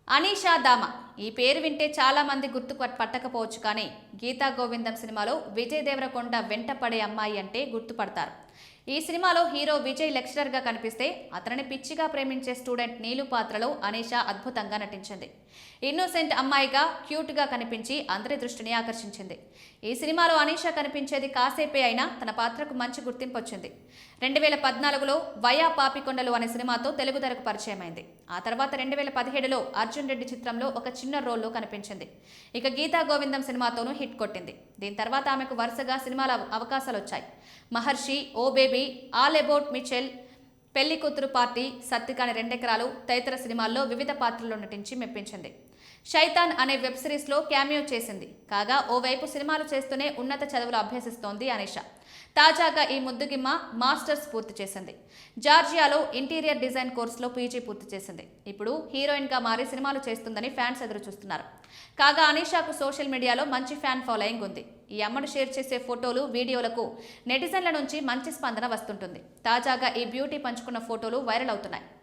అనీషా దామ ఈ పేరు వింటే చాలా మంది గుర్తు పట్టకపోవచ్చు, కానీ గీతా గోవిందం సినిమాలో విజయ్ దేవరకొండ వెంట పడే అమ్మాయి అంటే గుర్తుపడతారు. ఈ సినిమాలో హీరో విజయ్ లెక్చరర్ గా కనిపిస్తే అతనిని పిచ్చిగా ప్రేమించే స్టూడెంట్ నీలు పాత్రలో అనీషా అద్భుతంగా నటించింది. ఇన్నోసెంట్ అమ్మాయిగా క్యూట్ గా కనిపించి అందరి దృష్టిని ఆకర్షించింది. ఈ సినిమాలో అనీషా కనిపించేది కాసేపే అయినా తన పాత్రకు మంచి గుర్తింపు వచ్చింది. 2014లో వయా పాపికొండలు అనే సినిమాతో తెలుగు తెరకు పరిచయమైంది. ఆ తర్వాత 2017లో అర్జున్ రెడ్డి చిత్రంలో ఒక చిన్న రోల్లో కనిపించింది. ఇక గీతా గోవిందం సినిమాతోనూ హిట్ కొట్టింది. దీని తర్వాత ఆమెకు వరుసగా సినిమాల అవకాశాలు వచ్చాయి. మహర్షి, ఓ బేబీ, ఆల్ అబౌట్ మిచెల్, పెళ్లి కూతురు పార్టీ, సత్తికాని 2 ఎకరాలు తదితర సినిమాల్లో వివిధ పాత్రల్లో నటించి మెప్పించింది. శైతాన్ అనే వెబ్ సిరీస్లో క్యామియో చేసింది. కాగా ఓవైపు సినిమాలు చేస్తూనే ఉన్నత చదువులు అభ్యసిస్తోంది అనీషా. తాజాగా ఈ ముద్దుగిమ్మ మాస్టర్స్ పూర్తి చేసింది. జార్జియాలో ఇంటీరియర్ డిజైన్ కోర్సులో పీజీ పూర్తి చేసింది. ఇప్పుడు హీరోయిన్గా మారి సినిమాలు చేస్తుందని ఫ్యాన్స్ ఎదురు చూస్తున్నారు. కాగా అనీషాకు సోషల్ మీడియాలో మంచి ఫ్యాన్ ఫాలోయింగ్ ఉంది. ఈ అమ్మను షేర్ చేసే ఫోటోలు, వీడియోలకు నెటిజన్ల నుంచి మంచి స్పందన వస్తుంటుంది. తాజాగా ఈ బ్యూటీ పంచుకున్న ఫోటోలు వైరల్ అవుతున్నాయి.